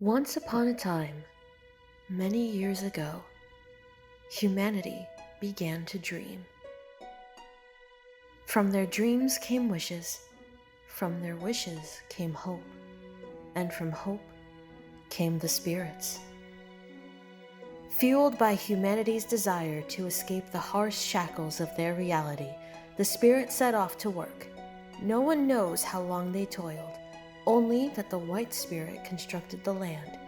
Once upon a time, many years ago, humanity began to dream. From their dreams came wishes, from their wishes came hope, and from hope came the spirits. Fueled by humanity's desire to escape the harsh shackles of their reality, the spirits set off to work. No one knows how long they toiled, only that the white spirit constructed the land,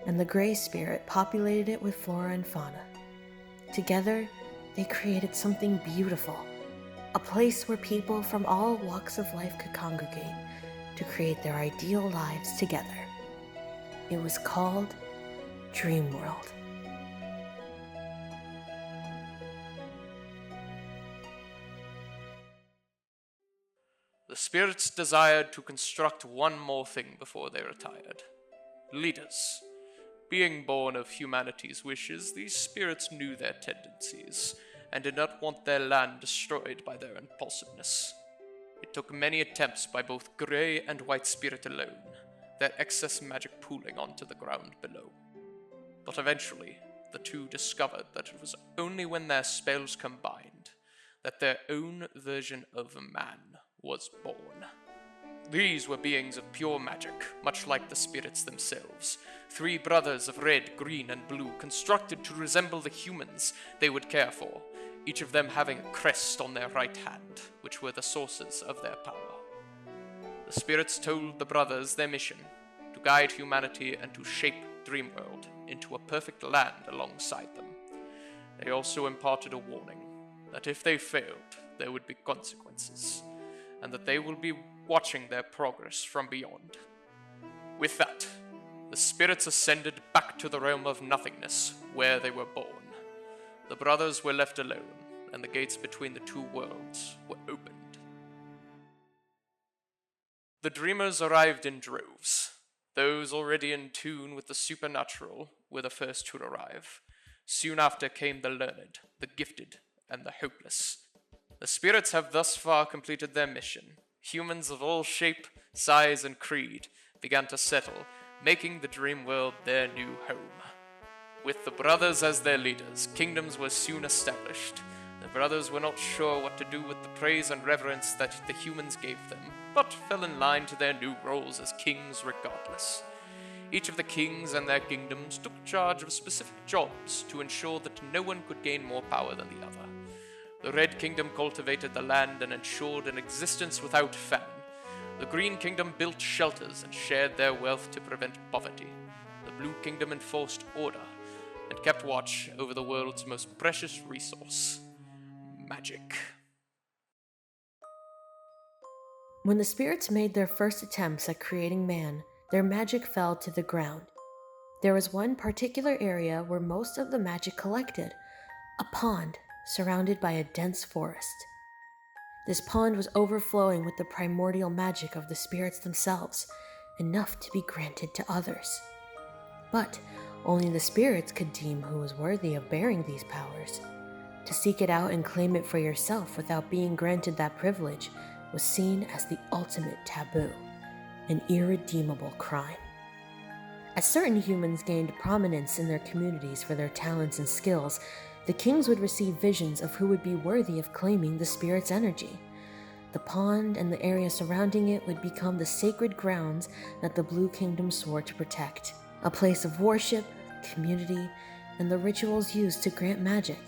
and the gray spirit populated it with flora and fauna. Together, they created something beautiful, a place where people from all walks of life could congregate to create their ideal lives together. It was called Dream World. The spirits desired to construct one more thing before they retired. Leaders. Being born of humanity's wishes, these spirits knew their tendencies, and did not want their land destroyed by their impulsiveness. It took many attempts by both Grey and White Spirit alone, their excess magic pooling onto the ground below. But eventually, the two discovered that it was only when their spells combined that their own version of a man was born. These were beings of pure magic, much like the spirits themselves. Three brothers of red, green, and blue, constructed to resemble the humans they would care for, each of them having a crest on their right hand, which were the sources of their power. The spirits told the brothers their mission, to guide humanity and to shape Dreamworld into a perfect land alongside them. They also imparted a warning, that if they failed, there would be consequences, and that they will be watching their progress from beyond. With that, the spirits ascended back to the realm of nothingness, where they were born. The brothers were left alone, and the gates between the two worlds were opened. The dreamers arrived in droves. Those already in tune with the supernatural were the first to arrive. Soon after came the learned, the gifted, and the hopeless. The spirits have thus far completed their mission. Humans of all shape, size, and creed began to settle, making the dream world their new home. With the brothers as their leaders, kingdoms were soon established. The brothers were not sure what to do with the praise and reverence that the humans gave them, but fell in line to their new roles as kings regardless. Each of the kings and their kingdoms took charge of specific jobs to ensure that no one could gain more power than the other. The Red Kingdom cultivated the land and ensured an existence without famine. The Green Kingdom built shelters and shared their wealth to prevent poverty. The Blue Kingdom enforced order and kept watch over the world's most precious resource, magic. When the spirits made their first attempts at creating man, their magic fell to the ground. There was one particular area where most of the magic collected, a pond surrounded by a dense forest. This pond was overflowing with the primordial magic of the spirits themselves, enough to be granted to others. But only the spirits could deem who was worthy of bearing these powers. To seek it out and claim it for yourself without being granted that privilege was seen as the ultimate taboo, an irredeemable crime. As certain humans gained prominence in their communities for their talents and skills, the kings would receive visions of who would be worthy of claiming the spirit's energy. The pond and the area surrounding it would become the sacred grounds that the Blue Kingdom swore to protect, a place of worship, community, and the rituals used to grant magic.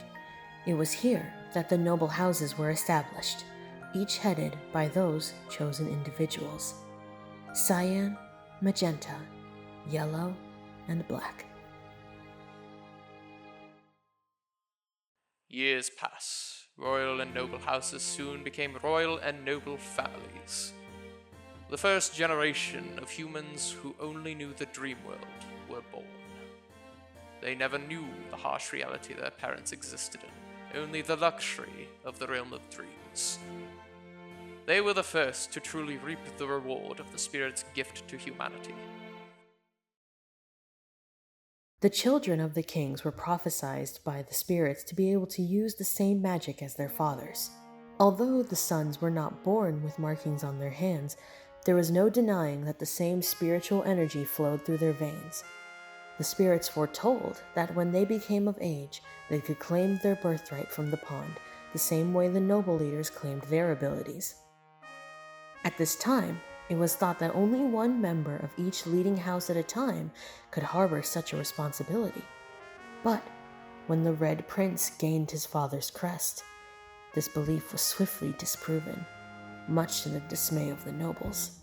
It was here that the noble houses were established, each headed by those chosen individuals: cyan, magenta, yellow, and black. Years pass. Royal and noble houses soon became royal and noble families. The first generation of humans who only knew the dream world were born. They never knew the harsh reality their parents existed in, only the luxury of the realm of dreams. They were the first to truly reap the reward of the spirit's gift to humanity. The children of the kings were prophesied by the spirits to be able to use the same magic as their fathers. Although the sons were not born with markings on their hands, There was no denying that the same spiritual energy flowed through their veins. The spirits foretold that when they became of age, they could claim their birthright from the pond, the same way the noble leaders claimed their abilities. At this time, it was thought that only one member of each leading house at a time could harbor such a responsibility. But when the Red Prince gained his father's crest, this belief was swiftly disproven, much to the dismay of the nobles.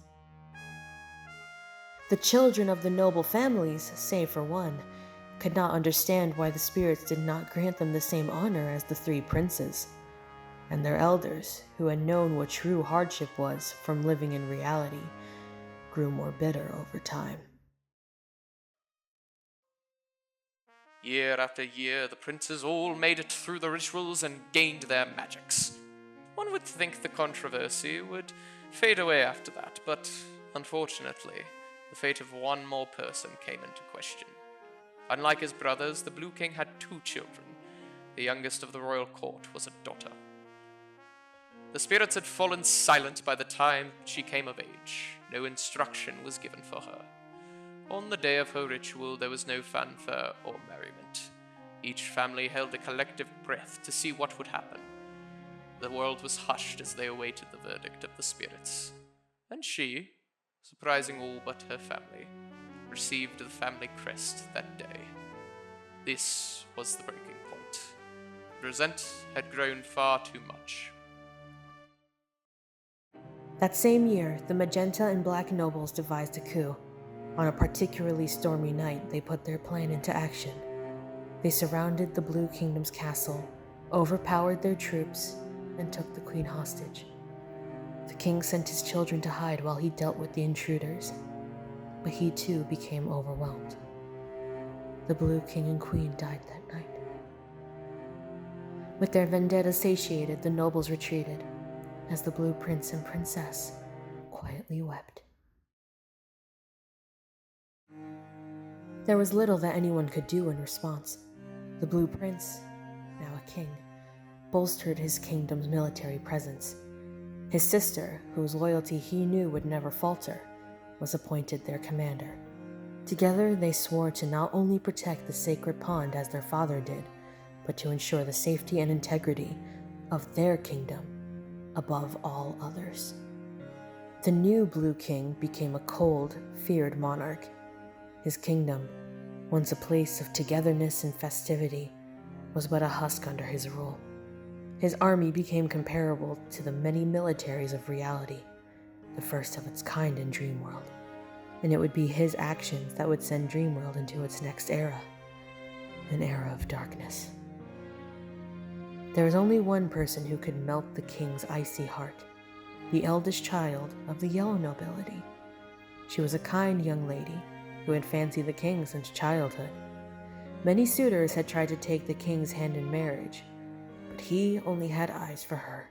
The children of the noble families, save for one, could not understand why the spirits did not grant them the same honor as the three princes, and their elders, who had known what true hardship was from living in reality, grew more bitter over time. Year after year, the princes all made it through the rituals and gained their magics. One would think the controversy would fade away after that, but unfortunately, the fate of one more person came into question. Unlike his brothers, the Blue King had 2 children. The youngest of the royal court was a daughter. The spirits had fallen silent by the time she came of age. No instruction was given for her. On the day of her ritual, there was no fanfare or merriment. Each family held a collective breath to see what would happen. The world was hushed as they awaited the verdict of the spirits. And she, surprising all but her family, received the family crest that day. This was the breaking point. The resent had grown far too much. That same year, the magenta and black nobles devised a coup. On a particularly stormy night, they put their plan into action. They surrounded the Blue Kingdom's castle, overpowered their troops, and took the queen hostage. The king sent his children to hide while he dealt with the intruders, but he too became overwhelmed. The Blue King and Queen died that night. With their vendetta satiated, the nobles retreated, as the Blue Prince and Princess quietly wept. There was little that anyone could do in response. The Blue Prince, now a king, bolstered his kingdom's military presence. His sister, whose loyalty he knew would never falter, was appointed their commander. Together, they swore to not only protect the sacred pond as their father did, but to ensure the safety and integrity of their kingdom above all others. The new Blue King became a cold, feared monarch. His kingdom, once a place of togetherness and festivity, was but a husk under his rule. His army became comparable to the many militaries of reality, the first of its kind in Dreamworld, and it would be his actions that would send Dreamworld into its next era, an era of darkness. There was only one person who could melt the king's icy heart, the eldest child of the yellow nobility. She was a kind young lady who had fancied the king since childhood. Many suitors had tried to take the king's hand in marriage, but he only had eyes for her.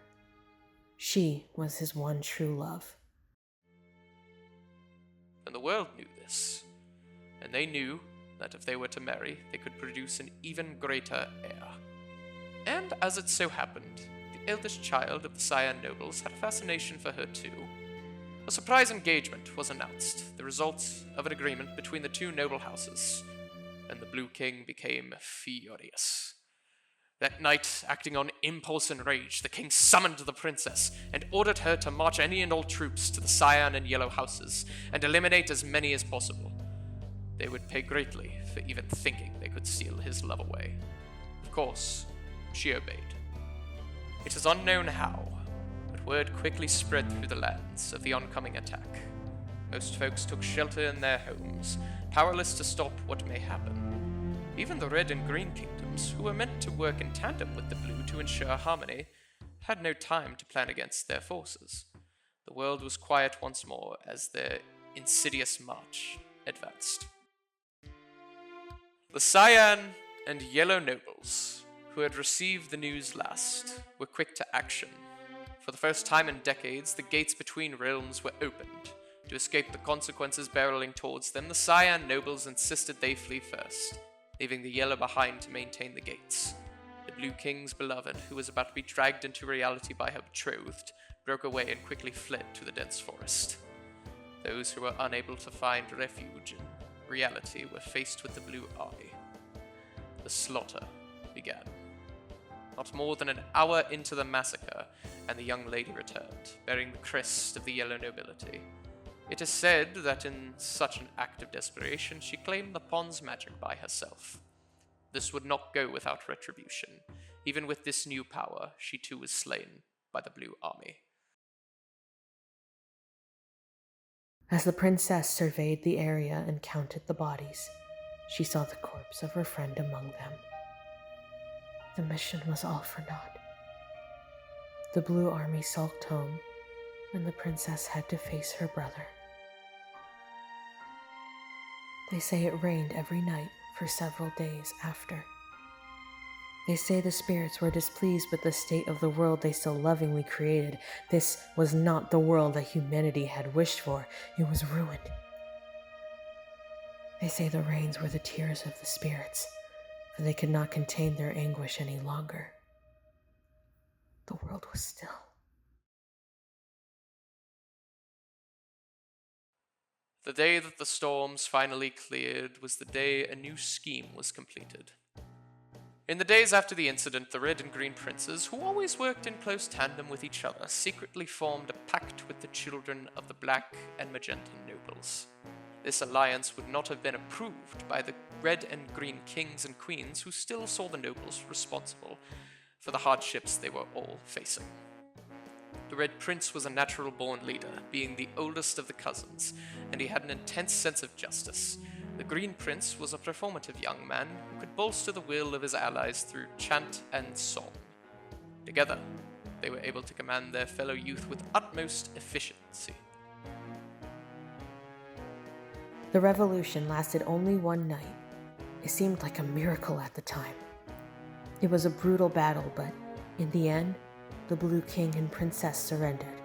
She was his one true love. And the world knew this, and they knew that if they were to marry, they could produce an even greater heir. And as it so happened, the eldest child of the Cyan nobles had a fascination for her too. A surprise engagement was announced, the result of an agreement between the 2 noble houses, and the Blue King became furious. That night, acting on impulse and rage, the king summoned the princess and ordered her to march any and all troops to the Cyan and Yellow houses and eliminate as many as possible. They would pay greatly for even thinking they could steal his love away. Of course, she obeyed. It is unknown how, but word quickly spread through the lands of the oncoming attack. Most folks took shelter in their homes, powerless to stop what may happen. Even the Red and Green kingdoms, who were meant to work in tandem with the Blue to ensure harmony, had no time to plan against their forces. The world was quiet once more as their insidious march advanced. The Cyan and Yellow nobles, who had received the news last, were quick to action. For the first time in decades, the gates between realms were opened. To escape the consequences barreling towards them, the Cyan nobles insisted they flee first, leaving the Yellow behind to maintain the gates. The Blue King's beloved, who was about to be dragged into reality by her betrothed, broke away and quickly fled to the dense forest. Those who were unable to find refuge in reality were faced with the Blue Army. The slaughter began. Not more than an hour into the massacre, and the young lady returned, bearing the crest of the yellow nobility. It is said that in such an act of desperation, she claimed the pond's magic by herself. This would not go without retribution. Even with this new power, she too was slain by the Blue Army. As the princess surveyed the area and counted the bodies, she saw the corpse of her friend among them. The mission was all for naught. The Blue Army sulked home, and the princess had to face her brother. They say it rained every night for several days after. They say the spirits were displeased with the state of the world they so lovingly created. This was not the world that humanity had wished for. It was ruined. They say the rains were the tears of the spirits, for they could not contain their anguish any longer. The world was still. The day that the storms finally cleared was the day a new scheme was completed. In the days after the incident, the Red and Green Princes, who always worked in close tandem with each other, secretly formed a pact with the children of the Black and Magenta nobles. This alliance would not have been approved by the Red and Green kings and queens, who still saw the nobles responsible for the hardships they were all facing. The Red Prince was a natural-born leader, being the oldest of the cousins, and he had an intense sense of justice. The Green Prince was a performative young man who could bolster the will of his allies through chant and song. Together, they were able to command their fellow youth with utmost efficiency. The revolution lasted only one night. It seemed like a miracle at the time. It was a brutal battle, but in the end, the Blue King and Princess surrendered.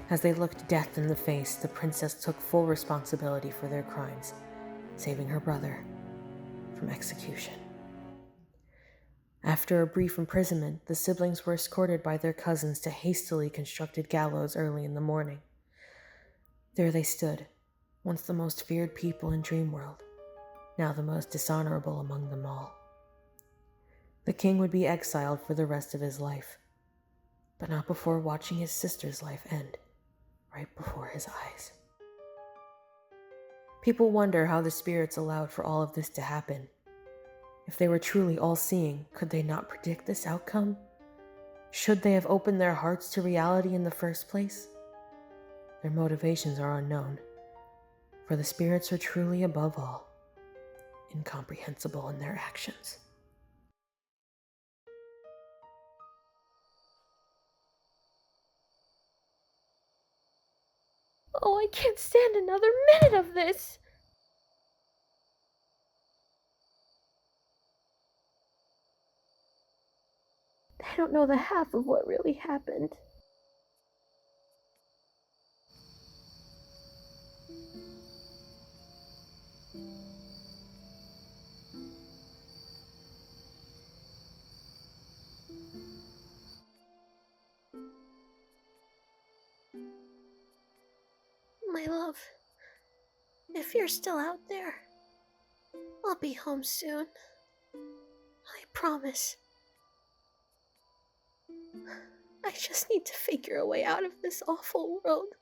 As they looked death in the face, the princess took full responsibility for their crimes, saving her brother from execution. After a brief imprisonment, the siblings were escorted by their cousins to hastily constructed gallows early in the morning. There they stood, once the most feared people in Dreamworld, now the most dishonorable among them all. The king would be exiled for the rest of his life, but not before watching his sister's life end, right before his eyes. People wonder how the spirits allowed for all of this to happen. If they were truly all-seeing, could they not predict this outcome? Should they have opened their hearts to reality in the first place? Their motivations are unknown, for the spirits are truly above all, incomprehensible in their actions. Oh, I can't stand another minute of this! I don't know the half of what really happened. My love, if you're still out there, I'll be home soon. I promise. I just need to figure a way out of this awful world.